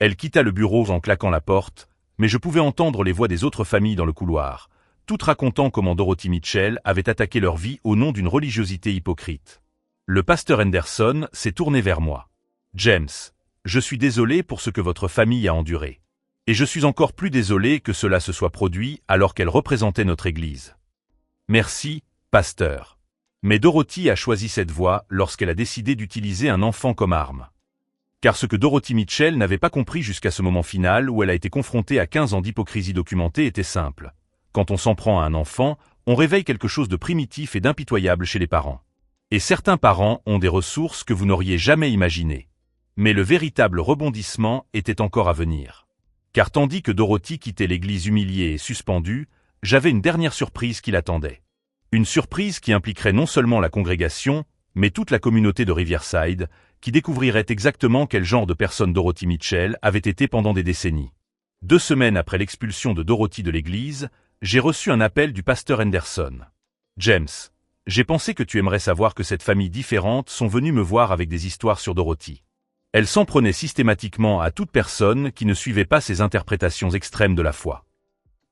Elle quitta le bureau en claquant la porte, mais je pouvais entendre les voix des autres familles dans le couloir, toutes racontant comment Dorothy Mitchell avait attaqué leur vie au nom d'une religiosité hypocrite. Le pasteur Henderson s'est tourné vers moi. James, je suis désolé pour ce que votre famille a enduré. Et je suis encore plus désolé que cela se soit produit alors qu'elle représentait notre Église. Merci, pasteur. Mais Dorothy a choisi cette voie lorsqu'elle a décidé d'utiliser un enfant comme arme. Car ce que Dorothy Mitchell n'avait pas compris jusqu'à ce moment final où elle a été confrontée à 15 ans d'hypocrisie documentée était simple. Quand on s'en prend à un enfant, on réveille quelque chose de primitif et d'impitoyable chez les parents. Et certains parents ont des ressources que vous n'auriez jamais imaginées. Mais le véritable rebondissement était encore à venir. Car tandis que Dorothy quittait l'église humiliée et suspendue, j'avais une dernière surprise qui l'attendait. Une surprise qui impliquerait non seulement la congrégation, mais toute la communauté de Riverside, qui découvrirait exactement quel genre de personne Dorothy Mitchell avait été pendant des décennies. 2 semaines après l'expulsion de Dorothy de l'église, j'ai reçu un appel du pasteur Henderson. James, j'ai pensé que tu aimerais savoir que cette famille différente sont venues me voir avec des histoires sur Dorothy. Elle s'en prenait systématiquement à toute personne qui ne suivait pas ses interprétations extrêmes de la foi.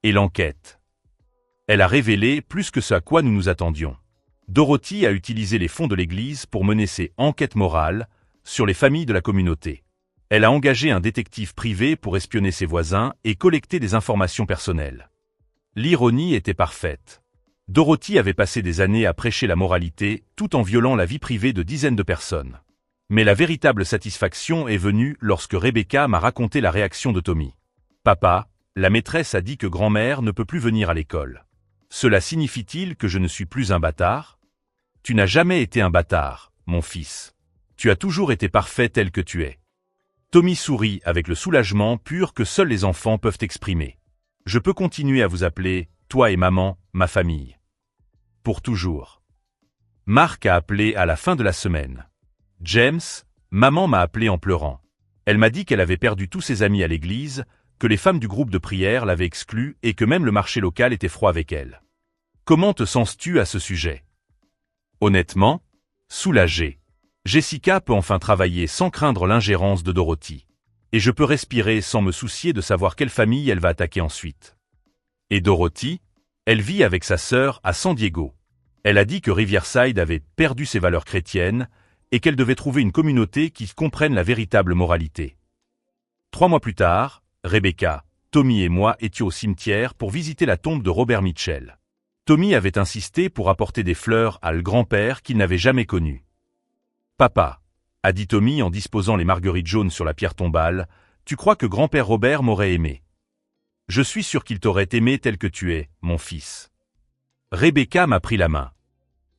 Et l'enquête. Elle a révélé plus que ce à quoi nous nous attendions. Dorothy a utilisé les fonds de l'Église pour mener ses enquêtes morales sur les familles de la communauté. Elle a engagé un détective privé pour espionner ses voisins et collecter des informations personnelles. L'ironie était parfaite. Dorothy avait passé des années à prêcher la moralité tout en violant la vie privée de dizaines de personnes. Mais la véritable satisfaction est venue lorsque Rebecca m'a raconté la réaction de Tommy. « Papa, la maîtresse a dit que grand-mère ne peut plus venir à l'école. Cela signifie-t-il que je ne suis plus un bâtard ? Tu n'as jamais été un bâtard, mon fils. Tu as toujours été parfait tel que tu es. » Tommy sourit avec le soulagement pur que seuls les enfants peuvent exprimer. Je peux continuer à vous appeler, toi et maman, ma famille. Pour toujours. Marc a appelé à la fin de la semaine. James, maman m'a appelé en pleurant. Elle m'a dit qu'elle avait perdu tous ses amis à l'église, que les femmes du groupe de prière l'avaient exclue et que même le marché local était froid avec elle. Comment te sens-tu à ce sujet? Honnêtement, soulagé. Jessica peut enfin travailler sans craindre l'ingérence de Dorothy. Et je peux respirer sans me soucier de savoir quelle famille elle va attaquer ensuite. Et Dorothy? Elle vit avec sa sœur à San Diego. Elle a dit que Riverside avait perdu ses valeurs chrétiennes et qu'elle devait trouver une communauté qui comprenne la véritable moralité. 3 mois plus tard, Rebecca, Tommy et moi étions au cimetière pour visiter la tombe de Robert Mitchell. Tommy avait insisté pour apporter des fleurs à le grand-père qu'il n'avait jamais connu. « Papa, » a dit Tommy en disposant les marguerites jaunes sur la pierre tombale, « tu crois que grand-père Robert m'aurait aimé? Je suis sûr qu'il t'aurait aimé tel que tu es, mon fils. » Rebecca m'a pris la main.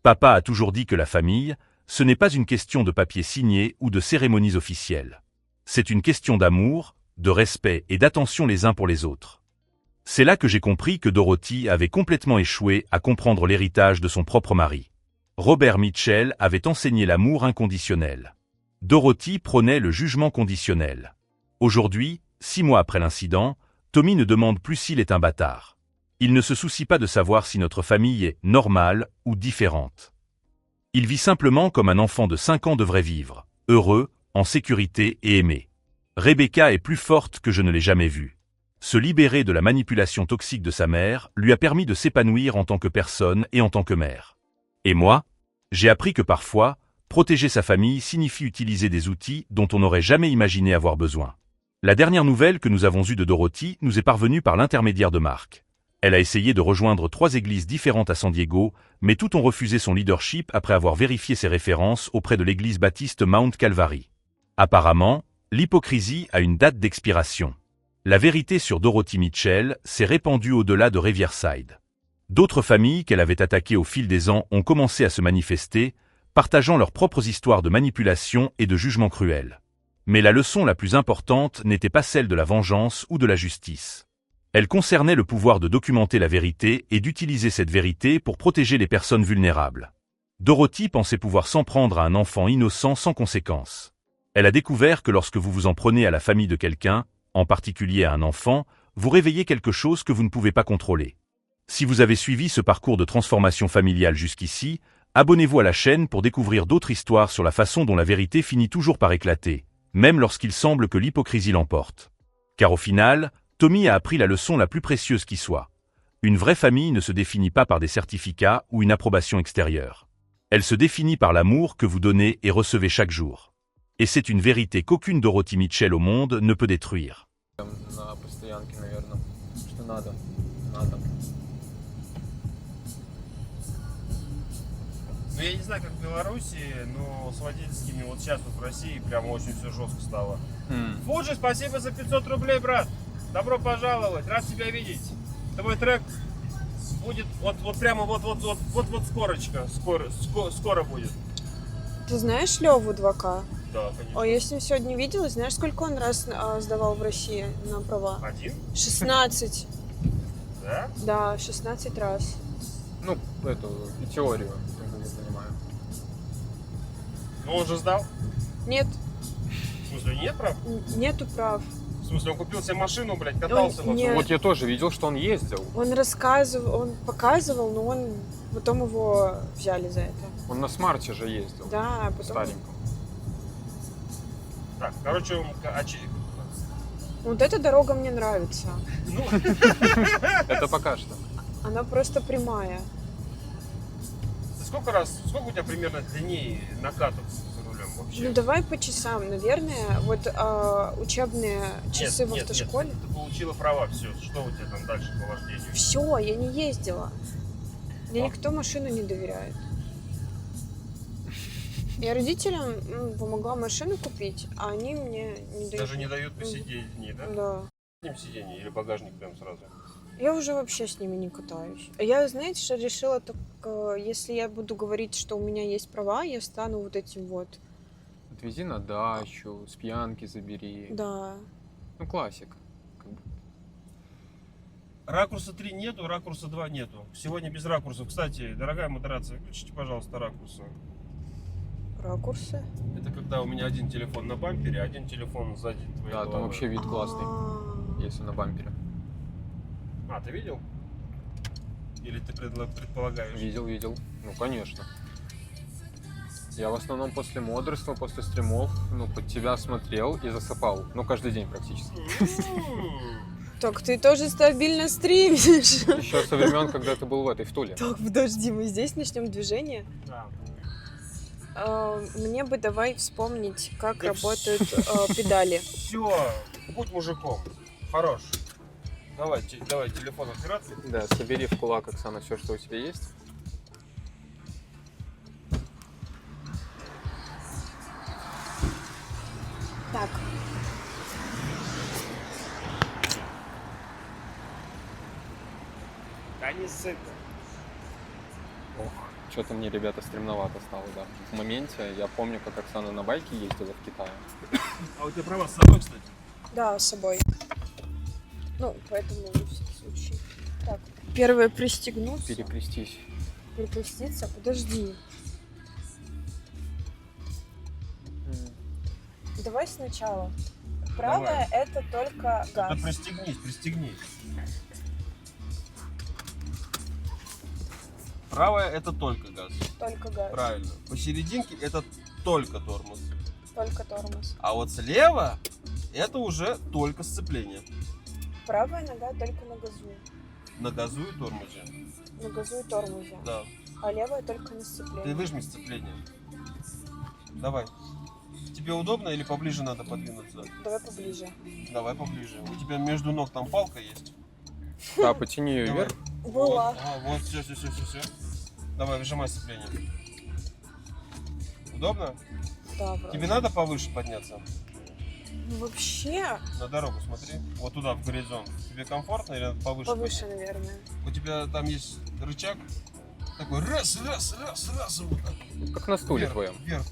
Papa a toujours dit que la famille, ce n'est pas une question de papier signé ou de cérémonies officielles. C'est une question d'amour, de respect et d'attention les uns pour les autres. C'est là que j'ai compris que Dorothy avait complètement échoué à comprendre l'héritage de son propre mari. Robert Mitchell avait enseigné l'amour inconditionnel. Dorothy prônait le jugement conditionnel. Aujourd'hui, 6 mois après l'incident, Tommy ne demande plus s'il est un bâtard. Il ne se soucie pas de savoir si notre famille est normale ou différente. Il vit simplement comme un enfant de 5 ans devrait vivre, heureux, en sécurité et aimé. Rebecca est plus forte que je ne l'ai jamais vue. Se libérer de la manipulation toxique de sa mère lui a permis de s'épanouir en tant que personne et en tant que mère. Et moi, j'ai appris que parfois, protéger sa famille signifie utiliser des outils dont on n'aurait jamais imaginé avoir besoin. La dernière nouvelle que nous avons eue de Dorothy nous est parvenue par l'intermédiaire de Marc. Elle a essayé de rejoindre 3 églises différentes à San Diego, mais toutes ont refusé son leadership après avoir vérifié ses références auprès de l'église baptiste Mount Calvary. Apparemment, l'hypocrisie a une date d'expiration. La vérité sur Dorothy Mitchell s'est répandue au-delà de Riverside. D'autres familles qu'elle avait attaquées au fil des ans ont commencé à se manifester, partageant leurs propres histoires de manipulation et de jugement cruel. Mais la leçon la plus importante n'était pas celle de la vengeance ou de la justice. Elle concernait le pouvoir de documenter la vérité et d'utiliser cette vérité pour protéger les personnes vulnérables. Dorothy pensait pouvoir s'en prendre à un enfant innocent sans conséquence. Elle a découvert que lorsque vous vous en prenez à la famille de quelqu'un, en particulier à un enfant, vous réveillez quelque chose que vous ne pouvez pas contrôler. Si vous avez suivi ce parcours de transformation familiale jusqu'ici, abonnez-vous à la chaîne pour découvrir d'autres histoires sur la façon dont la vérité finit toujours par éclater, même lorsqu'il semble que l'hypocrisie l'emporte. Car au final, Tommy a appris la leçon la plus précieuse qui soit. Une vraie famille ne se définit pas par des certificats ou une approbation extérieure. Elle se définit par l'amour que vous donnez et recevez chaque jour. Et c'est une vérité qu'aucune Dorothy Mitchell au monde ne peut détruire. На постоянке, наверное. Что надо? Надо. Ну, я не знаю, как в Беларуси, но с водительскими вот сейчас вот в России прям очень все жестко стало. Фуджи, спасибо за 500 рублей, брат. Добро пожаловать, рад тебя видеть. Твой трек будет вот прямо вот скорочка, скоро будет. Ты знаешь Леву 2К? Да, конечно. О, я с ним сегодня виделась. Знаешь, сколько он раз сдавал в России на права? Один? 16. Да? Да, 16 раз. Ну, эту теорию, я не понимаю. Ну он же сдал. Нет, В смысле, нет прав? нету прав. В смысле, он купил себе машину, блядь, катался Он- нет. Вот я тоже видел, что он ездил. Он рассказывал, он показывал, но он потом его взяли за это. Он на смарте же ездил. Да, а потом... Стареньком. Так, короче, Вот эта дорога мне нравится. ну, Это пока что. Она просто прямая. сколько у тебя примерно дней накатов за рулем вообще? Ну давай по часам, наверное. Вот учебные часы в автошколе. Нет, ты получила права, все. Что у тебя там дальше по вождению? Все, я не ездила. Мне никто машину не доверяет. Я родителям помогла машину купить, а они мне не дают. Даже не дают посидеть дни, да? Да. В заднем сиденье или багажник прям сразу? Я уже вообще с ними не катаюсь. Я, знаете, что решила, только если я буду говорить, что у меня есть права, я стану вот этим вот. Отвези на дачу, с пьянки забери. Да. Ну, классика. Как бы. Ракурса 3 нету, ракурса 2 нету. Сегодня без ракурсов. Кстати, дорогая модерация, выключите, пожалуйста, ракурсы. Ракурсы. Это когда у меня один телефон на бампере, один телефон сзади твоей Да, там головы. вообще вид классный, А, если на бампере. А, ты видел? Или ты предполагаешь? Видел. Ну, конечно. Я в основном после модерства, после стримов, ну, под тебя смотрел и засыпал. Ну, каждый день практически. Так ты тоже стабильно стримишь. Еще со времен, когда ты был в этой, в Туле. Так, подожди, мы здесь начнем движение. Да. Мне бы давай вспомнить, как Да работают педали. Все, будь мужиком. Хорош. Давай телефон операции. Да, собери в кулак, Оксана, все, что у тебя есть. Так. Да не сыто. Ох, что-то мне, ребята, стремновато стало, да. В моменте я помню, как Оксана на байке ездила в Китае. А у тебя права с собой, кстати? Да, с собой. Ну, поэтому на всякий случай. Так, первое пристегнуться. Перекрестись. Перекреститься. Подожди. Давай сначала. Правое это только Да газ. пристегнись. Правая это только газ. Только газ. Правильно. Посерединке это только тормоз. Только тормоз. А вот слева это уже только сцепление. Правая нога только на газу. На газу и тормозе. На газу и тормозе. Да. А левая только на Ты сцеплении. выжми сцепление. Давай. Тебе удобно или поближе надо подвинуться? Давай поближе. Давай поближе. У тебя между ног там палка есть? Да, потяни ее Давай. вверх. Была. Вот, все. Давай, выжимай сцепление. Удобно? Да, вроде. Тебе надо повыше подняться? Ну, вообще На дорогу смотри. Вот туда, в горизонт. Тебе комфортно или надо повыше? повыше, наверное. У тебя там есть рычаг. Такой раз. Вот так. Как на стуле Вверх, твоем. Вверх.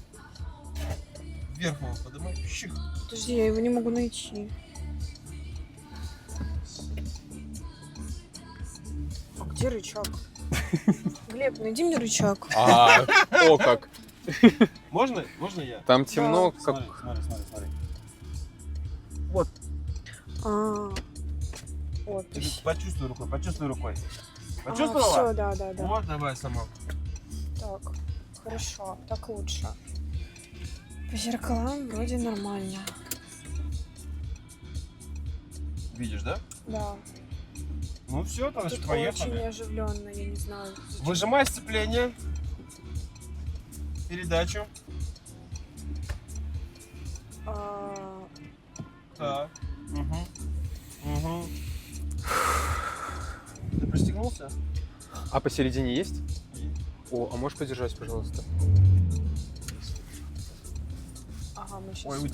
Вверх его поднимай. Щих. Подожди, я его не могу найти. А где рычаг? Глеб, найди мне рычаг. О как! Можно? Можно я? Там темно, как... Смотри. Вот, А, опись. почувствуй рукой. Все, Почувствовала? да. Вот, давай сама. Так, хорошо, так лучше. По зеркалам вроде нормально. Видишь, да? Да. Ну все, Тут значит, очень поехали. оживленно, я не знаю. зачем. Выжимай сцепление. Передачу. А, Так. Угу. Ты пристегнулся? А посередине есть? О, а можешь подержать, пожалуйста? ага, мы сейчас. Ой, у тебя